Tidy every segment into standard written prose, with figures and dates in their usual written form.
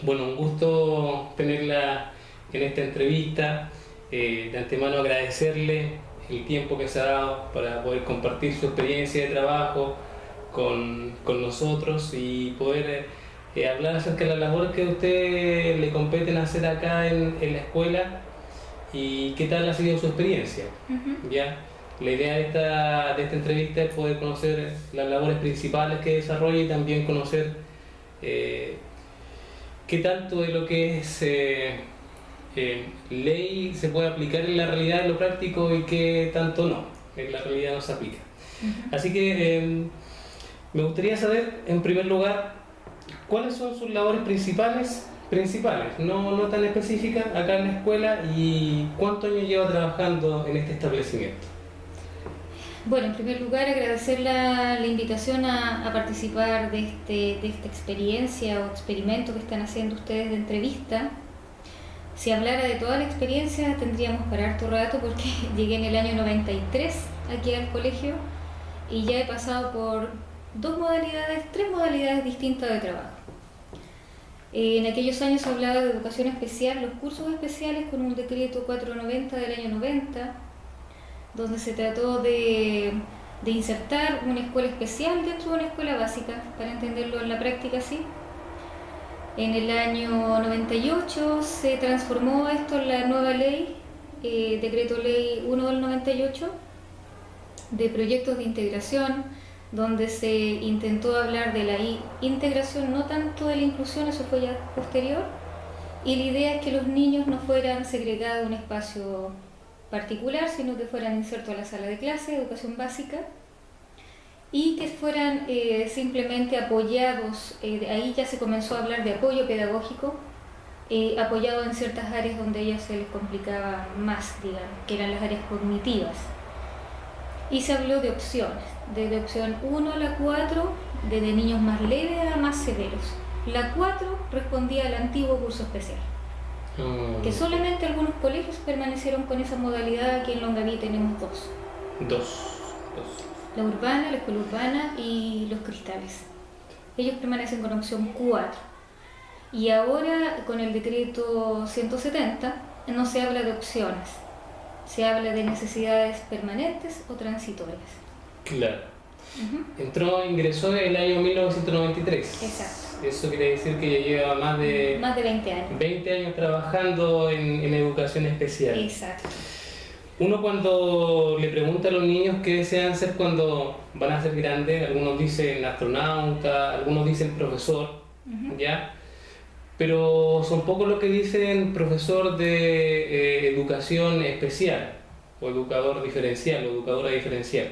Bueno, un gusto tenerla en esta entrevista. De antemano agradecerle el tiempo que se ha dado para poder compartir su experiencia de trabajo con nosotros y poder hablar acerca de la labor que a usted le competen hacer acá en la escuela y qué tal ha sido su experiencia. Ujú. ¿Ya? La idea de esta entrevista es poder conocer las labores principales que desarrolla y también conocer eh, qué tanto de lo que es ley se puede aplicar en la realidad, en lo práctico, y qué tanto no, en la realidad no se aplica. Ujú. Así que me gustaría saber, en primer lugar, cuáles son sus labores principales, no tan específicas, acá en la escuela, y cuántos años lleva trabajando en este establecimiento. Bueno, en primer lugar, agradecer la invitación a participar de esta experiencia o experimento que están haciendo ustedes de entrevista. Si hablara de toda la experiencia, tendríamos para harto rato porque llegué en el año 93 aquí al colegio y ya he pasado por tres modalidades distintas de trabajo. En aquellos años se hablaba de educación especial, los cursos especiales con un decreto 490 del año 90, donde se trató de insertar una escuela especial dentro de una escuela básica, para entenderlo en la práctica así. En el año 98 se transformó esto en la nueva ley, decreto ley 1 del 98, de proyectos de integración, donde se intentó hablar de la integración, no tanto de la inclusión, eso fue ya posterior, y la idea es que los niños no fueran segregados en un espacio particular, sino que fueran insertos a la sala de clase, educación básica, y que fueran simplemente apoyados. Ahí ya se comenzó a hablar de apoyo pedagógico, apoyado en ciertas áreas donde a ellos se les complicaba más, digamos, que eran las áreas cognitivas. Y se habló de opciones, desde opción 1 a la 4, desde niños más leves a más severos. La 4 respondía al antiguo curso especial, que solamente algunos colegios permanecieron con esa modalidad. Aquí en Longaví tenemos dos. Dos. La urbana, la escuela urbana y los cristales. Ellos permanecen con opción 4. Y ahora, con el decreto 170, no se habla de opciones, se habla de necesidades permanentes o transitorias. Claro. Uh-huh. Ingresó en el año 1993. Exacto. Eso quiere decir que ya lleva más de 20 años. 20 años trabajando en educación especial. Exacto. Uno, cuando le pregunta a los niños qué desean ser cuando van a ser grandes, algunos dicen astronauta, algunos dicen profesor, Uh-huh. ¿ya? Pero son pocos los que dicen profesor de educación especial, o educador diferencial, o educadora diferencial.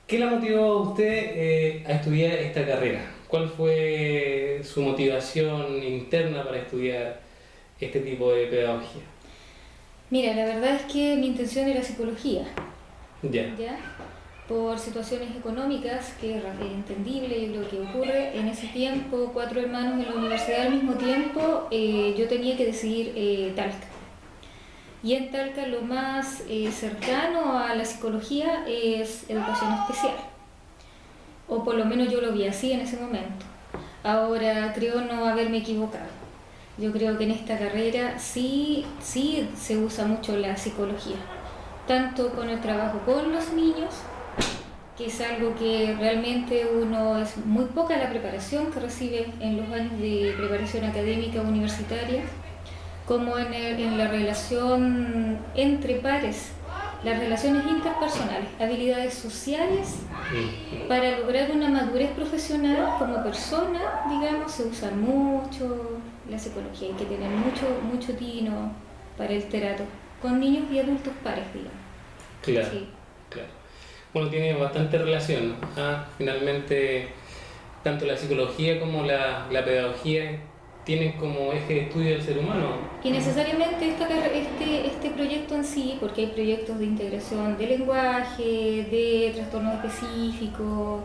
¿Qué la motivó a usted a estudiar esta carrera? ¿Cuál fue su motivación interna para estudiar este tipo de pedagogía? Mira, la verdad es que mi intención era psicología. Ya. ¿Ya? Por situaciones económicas, que es entendible y lo que ocurre. En ese tiempo, 4 hermanos en la universidad al mismo tiempo, yo tenía que decidir Talca. Y en Talca lo más cercano a la psicología es educación especial, o por lo menos yo lo vi así en ese momento. Ahora creo no haberme equivocado. Yo creo que en esta carrera sí se usa mucho la psicología, tanto con el trabajo con los niños, que es algo que realmente es muy poca la preparación que recibe en los años de preparación académica universitaria, como en la relación entre pares, las relaciones interpersonales, habilidades sociales. Para lograr una madurez profesional como persona, digamos, se usa mucho la psicología. Hay que tener mucho tino para el trato con niños y adultos pares, digamos. Claro, Sí. claro. Bueno, tiene bastante relación, ¿no? Finalmente, tanto la psicología como la pedagogía tienen como eje de estudio del ser humano. Y necesariamente este proyecto en sí, porque hay proyectos de integración de lenguaje, de trastornos específicos,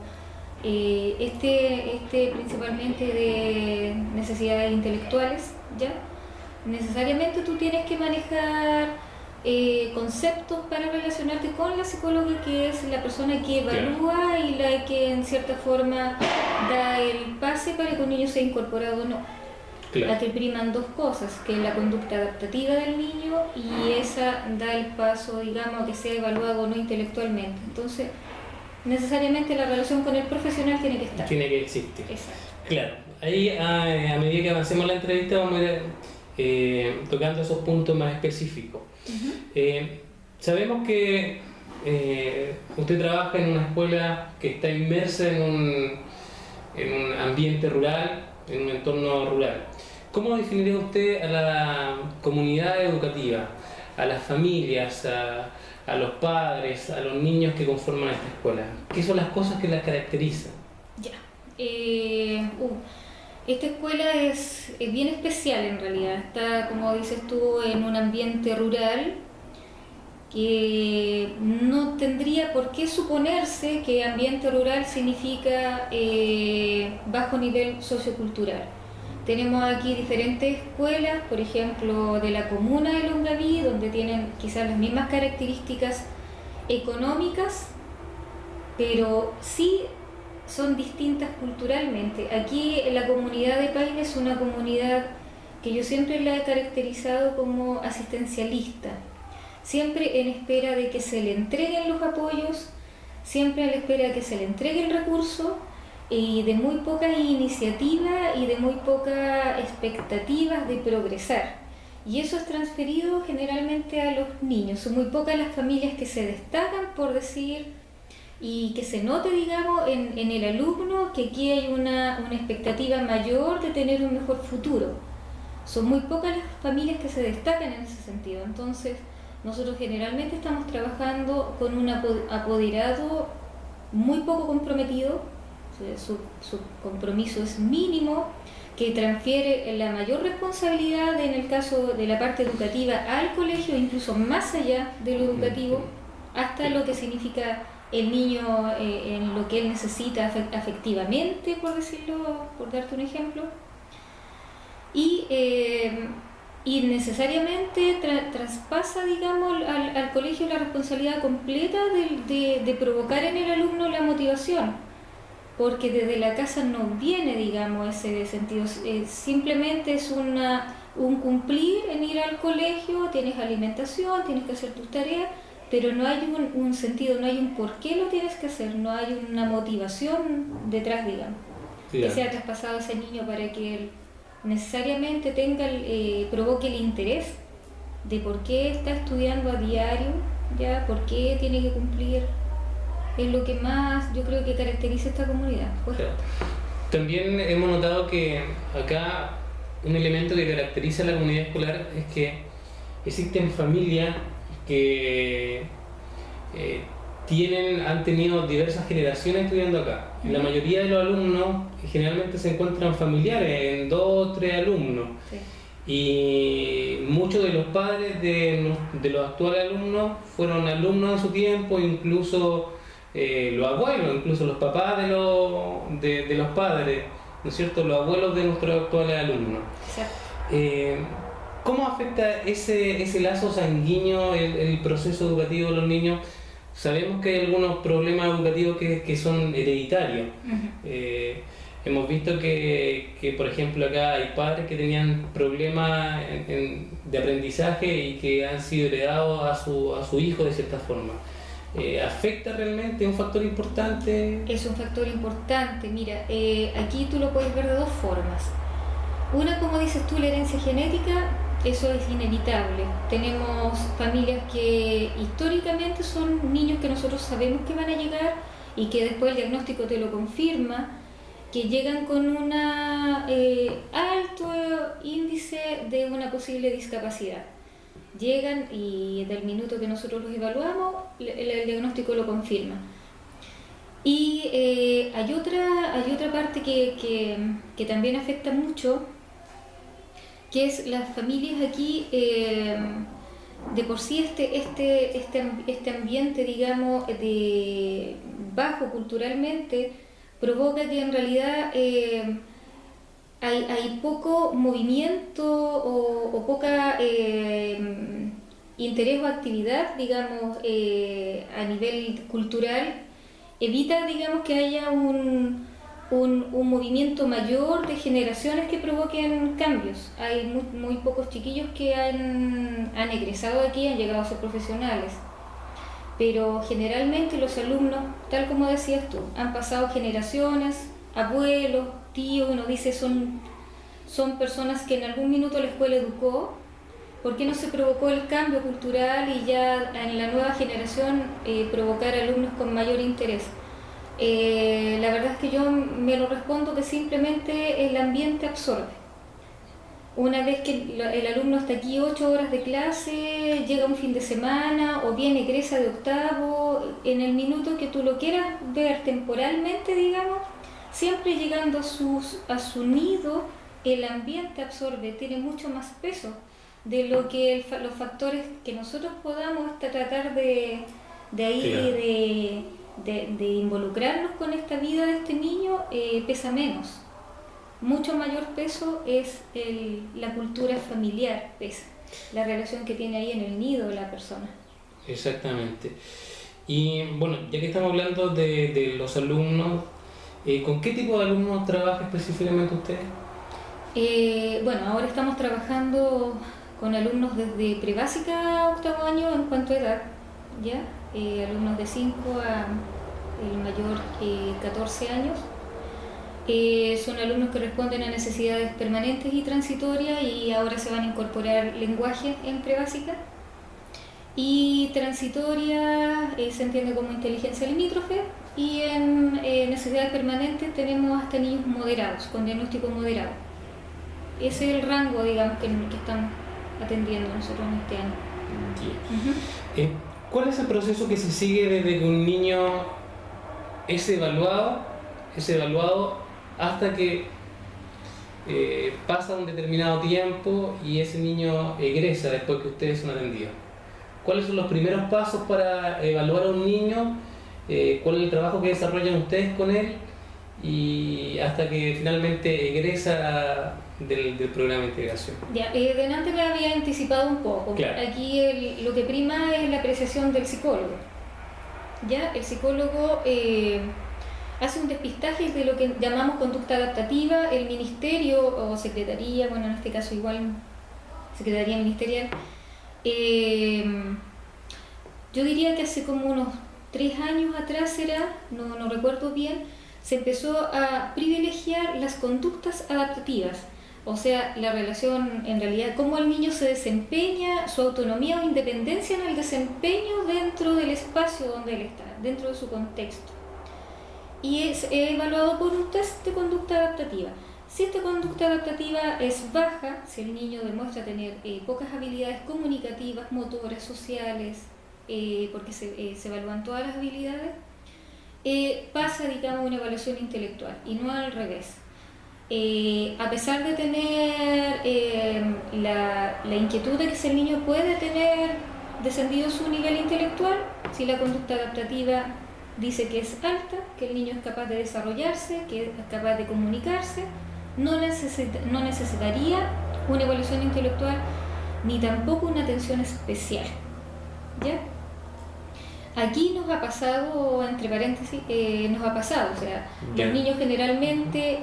principalmente de necesidades intelectuales, ¿ya? Necesariamente tú tienes que manejar conceptos para relacionarte con la psicóloga, que es la persona que evalúa y la que en cierta forma da el pase para que un niño sea incorporado o no. Claro. a que priman dos cosas, que es la conducta adaptativa del niño y esa da el paso, digamos, a que sea evaluado o no intelectualmente. Entonces, necesariamente la relación con el profesional tiene que estar. Tiene que existir. Exacto. Claro, ahí a medida que avancemos la entrevista vamos a ir tocando esos puntos más específicos. Sabemos que usted trabaja en una escuela que está inmersa en un ambiente rural, en un entorno rural. ¿Cómo definiría usted a la comunidad educativa, a las familias, a los padres, a los niños que conforman esta escuela? ¿Qué son las cosas que las caracterizan? Ya. Esta escuela es bien especial en realidad. Está, como dices tú, en un ambiente rural que no tendría por qué suponerse que ambiente rural significa bajo nivel sociocultural. Tenemos aquí diferentes escuelas, por ejemplo, de la comuna de Longaví, donde tienen quizás las mismas características económicas, pero sí son distintas culturalmente. Aquí la comunidad de Paine es una comunidad que yo siempre la he caracterizado como asistencialista, siempre en espera de que se le entreguen los apoyos, siempre a la espera de que se le entregue el recurso, y de muy poca iniciativa y de muy pocas expectativas de progresar. Y eso es transferido generalmente a los niños. Son muy pocas las familias que se destacan, por decir, y que se note, digamos, en el alumno que aquí hay una expectativa mayor de tener un mejor futuro. Son muy pocas las familias que se destacan en ese sentido. Entonces, nosotros generalmente estamos trabajando con un apoderado muy poco comprometido. Su compromiso es mínimo, que transfiere la mayor responsabilidad en el caso de la parte educativa al colegio, incluso más allá de lo educativo, hasta lo que significa el niño en lo que él necesita afectivamente, por decirlo, por darte un ejemplo. Y necesariamente traspasa, digamos, al colegio la responsabilidad completa de provocar en el alumno la motivación, porque desde la casa no viene, digamos, ese sentido, simplemente es un cumplir en ir al colegio, tienes alimentación, tienes que hacer tus tareas, pero no hay un sentido, no hay un por qué lo tienes que hacer, no hay una motivación detrás, digamos, claro, que sea traspasado a ese niño para que él necesariamente provoque el interés de por qué está estudiando a diario, ya, por qué tiene que cumplir. Es lo que más yo creo que caracteriza a esta comunidad. Pues. Claro. También hemos notado que acá un elemento que caracteriza a la comunidad escolar es que existen familias que han tenido diversas generaciones estudiando acá. La mayoría de los alumnos generalmente se encuentran familiares, en 2 o 3 alumnos. Sí. Y muchos de los padres de los actuales alumnos fueron alumnos en su tiempo, incluso los abuelos, incluso los papás de los padres, ¿no es cierto?, los abuelos de nuestros actuales alumnos. ¿Cómo afecta ese lazo sanguíneo el proceso educativo de los niños? Sabemos que hay algunos problemas educativos que son hereditarios. Hemos visto que, por ejemplo, acá hay padres que tenían problemas de aprendizaje y que han sido heredados a su hijo de cierta forma. ¿Afecta realmente? ¿Es un factor importante? Es un factor importante. Mira, aquí tú lo puedes ver de 2 formas. Una, como dices tú, la herencia genética, eso es inevitable. Tenemos familias que históricamente son niños que nosotros sabemos que van a llegar y que después el diagnóstico te lo confirma, que llegan con un alto índice de una posible discapacidad. Llegan y del minuto que nosotros los evaluamos, el diagnóstico lo confirma. Y hay otra parte que también afecta mucho, que es las familias aquí, de por sí este ambiente, digamos, de bajo culturalmente, provoca que en realidad hay poco movimiento o poca interés o actividad, digamos, a nivel cultural. Evita, digamos, que haya un movimiento mayor de generaciones que provoquen cambios. Hay muy pocos chiquillos que han egresado aquí, han llegado a ser profesionales, pero generalmente los alumnos, tal como decías tú, han pasado generaciones, abuelos, tíos, uno dice son personas que en algún minuto la escuela educó. ¿Por qué no se provocó el cambio cultural y ya en la nueva generación provocar alumnos con mayor interés? La verdad es que yo me lo respondo que simplemente el ambiente absorbe. Una vez que el alumno está aquí 8 horas de clase, llega un fin de semana o bien egresa de octavo, en el minuto que tú lo quieras ver temporalmente, digamos, siempre llegando a su nido, el ambiente absorbe, tiene mucho más peso de lo que los factores que nosotros podamos tratar de ahí, de involucrarnos con esta vida de este niño, pesa menos. Mucho mayor peso es la cultura familiar, pesa, la relación que tiene ahí en el nido de la persona. Exactamente. Y bueno, ya que estamos hablando de los alumnos, ¿con qué tipo de alumnos trabaja específicamente usted? Bueno, ahora estamos trabajando con alumnos desde prebásica a octavo año en cuanto a edad, ¿ya? Alumnos de 5 a el mayor 14 años. Son alumnos que responden a necesidades permanentes y transitorias y ahora se van a incorporar lenguaje en prebásica. Y transitoria se entiende como inteligencia limítrofe, y en necesidades permanentes tenemos hasta niños moderados, con diagnóstico moderado. Ese es el rango, digamos, que estamos atendiendo nosotros en este año. ¿Cuál es el proceso que se sigue desde que un niño es evaluado hasta que pasa un determinado tiempo y ese niño egresa después que ustedes son atendidos? ¿Cuáles son los primeros pasos para evaluar a un niño? ¿Cuál es el trabajo que desarrollan ustedes con él? Y hasta que finalmente egresa del programa de integración. Ya, delante me había anticipado un poco. Claro. Aquí lo que prima es la apreciación del psicólogo. ¿Ya? El psicólogo hace un despistaje de lo que llamamos conducta adaptativa. El ministerio o secretaría, bueno, en este caso igual secretaría ministerial, yo diría que hace como unos 3 años atrás no recuerdo bien, se empezó a privilegiar las conductas adaptativas, o sea, la relación, en realidad, cómo el niño se desempeña, su autonomía o independencia en el desempeño dentro del espacio donde él está, dentro de su contexto. Y es evaluado por un test de conducta adaptativa. Si esta conducta adaptativa es baja, si el niño demuestra tener pocas habilidades comunicativas, motoras, sociales, porque se evalúan todas las habilidades, pasa, digamos, una evaluación intelectual y no al revés. A pesar de tener la inquietud de que si el niño puede tener descendido su nivel intelectual, si la conducta adaptativa dice que es alta, que el niño es capaz de desarrollarse, que es capaz de comunicarse, no necesitaría una evaluación intelectual ni tampoco una atención especial. ¿Ya? Aquí nos ha pasado, entre paréntesis, o sea, los niños generalmente,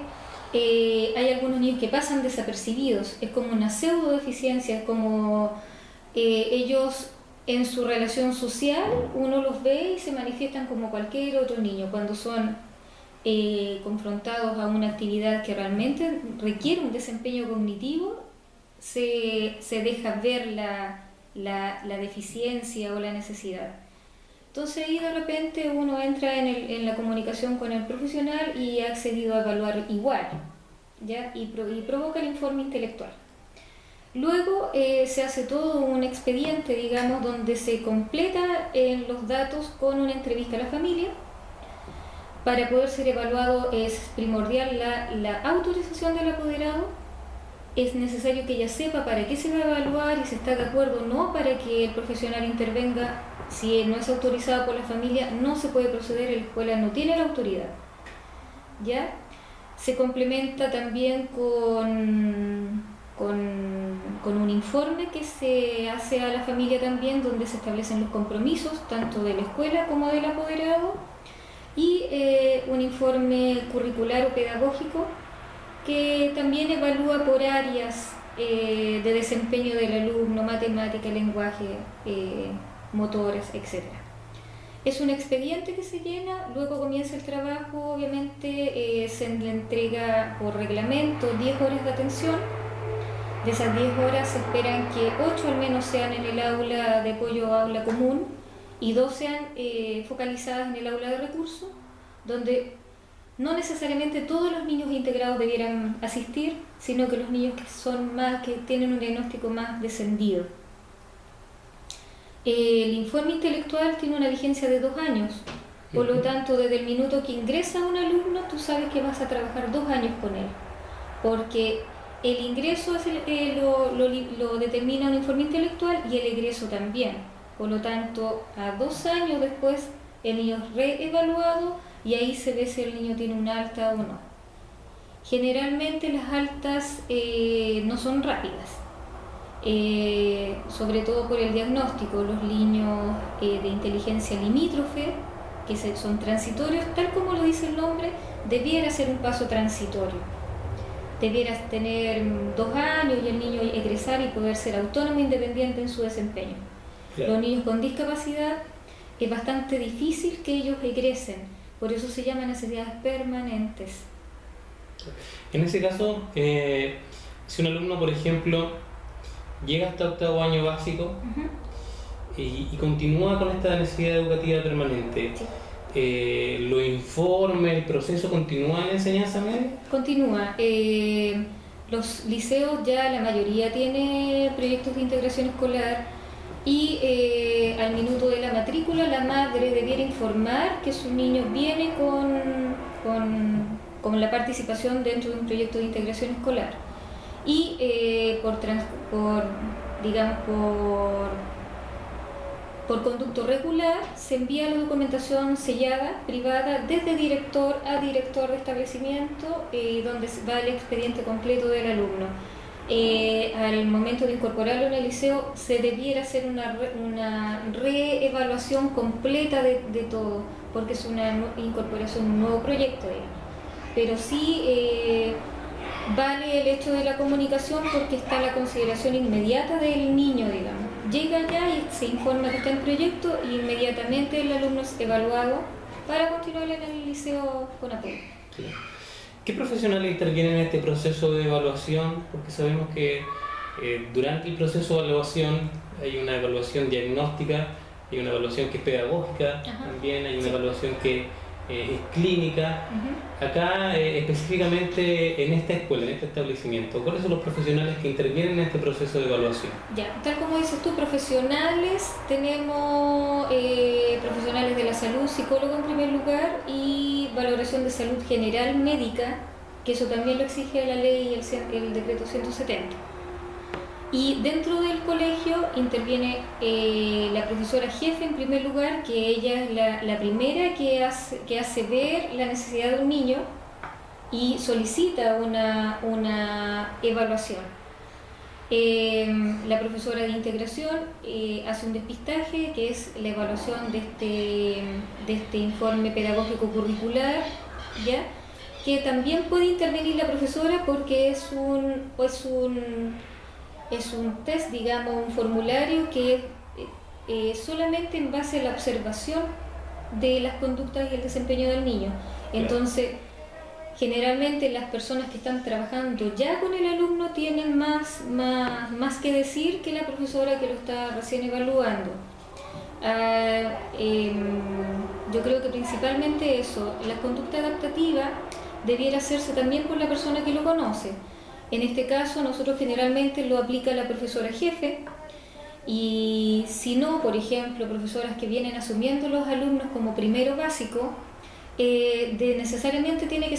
hay algunos niños que pasan desapercibidos, es como una pseudo deficiencia, es como ellos en su relación social, uno los ve y se manifiestan como cualquier otro niño, cuando son confrontados a una actividad que realmente requiere un desempeño cognitivo, se deja ver la deficiencia o la necesidad. Entonces ahí de repente uno entra en la comunicación con el profesional y ha accedido a evaluar igual, ¿ya? Y provoca el informe intelectual. Luego se hace todo un expediente, digamos, donde se completa los datos con una entrevista a la familia. Para poder ser evaluado es primordial la autorización del apoderado. Es necesario que ella sepa para qué se va a evaluar y si está de acuerdo o no para que el profesional intervenga. Si no es autorizado por la familia, no se puede proceder, la escuela no tiene la autoridad. ¿Ya? Se complementa también con un informe que se hace a la familia también, donde se establecen los compromisos tanto de la escuela como del apoderado, y un informe curricular o pedagógico que también evalúa por áreas de desempeño del alumno, matemática, lenguaje, motores, etc. Es un expediente que se llena, luego comienza el trabajo, obviamente se le entrega por reglamento 10 horas de atención. De esas 10 horas se esperan que 8 al menos sean en el aula de apoyo o aula común y 2 sean focalizadas en el aula de recursos, donde no necesariamente todos los niños integrados debieran asistir, sino que los niños que tienen un diagnóstico más descendido. El informe intelectual tiene una vigencia de 2 años, por lo tanto, desde el minuto que ingresa un alumno, tú sabes que vas a trabajar 2 años con él, porque el ingreso lo determina un informe intelectual y el egreso también. Por lo tanto, a 2 años después, el niño es reevaluado y ahí se ve si el niño tiene una alta o no. Generalmente las altas no son rápidas, sobre todo por el diagnóstico. Los niños de inteligencia limítrofe, que son transitorios, tal como lo dice el nombre, debiera ser un paso transitorio. Debieras tener 2 años y el niño egresar y poder ser autónomo e independiente en su desempeño. Claro. Los niños con discapacidad es bastante difícil que ellos egresen, por eso se llaman necesidades permanentes. En ese caso, si un alumno, por ejemplo, llega hasta 8º año básico y continúa con esta necesidad educativa permanente, sí. ¿Lo informe, el proceso continúa en la enseñanza media? Continúa. Los liceos ya la mayoría tiene proyectos de integración escolar y al minuto de la matrícula la madre debiera informar que su niño viene con la participación dentro de un proyecto de integración escolar y por conducto regular se envía la documentación sellada, privada, desde director a director de establecimiento, donde va el expediente completo del alumno. Al momento de incorporarlo en el liceo se debiera hacer una reevaluación completa de todo, porque es una incorporación, un nuevo proyecto, pero sí vale el hecho de la comunicación porque está la consideración inmediata del niño, digamos. Llega ya y se informa que está en proyecto y inmediatamente el alumno es evaluado para continuar en el liceo con apoyo. Sí. ¿Qué profesionales intervienen en este proceso de evaluación? Porque sabemos que durante el proceso de evaluación hay una evaluación diagnóstica, hay una evaluación que es pedagógica, también hay una evaluación que es clínica. Acá específicamente en esta escuela, en este establecimiento, ¿cuáles son los profesionales que intervienen en este proceso de evaluación? Ya, tal como dices tú, profesionales, tenemos profesionales de la salud, psicólogo en primer lugar y valoración de salud general médica, que eso también lo exige la ley y el decreto 170. Y dentro del colegio interviene la profesora jefe en primer lugar, que ella es la primera que hace ver la necesidad de un niño y solicita una evaluación. La profesora de integración hace un despistaje, que es la evaluación de este informe pedagógico curricular, ¿ya? Que también puede intervenir la profesora porque es un test, digamos, un formulario que solamente en base a la observación de las conductas y el desempeño del niño. Entonces, generalmente las personas que están trabajando ya con el alumno tienen más que decir que la profesora que lo está recién evaluando. Yo creo que principalmente eso, la conducta adaptativa debiera hacerse también por la persona que lo conoce. En este caso, nosotros generalmente lo aplica la profesora jefe y si no, por ejemplo, profesoras que vienen asumiendo los alumnos como primero básico, necesariamente tiene que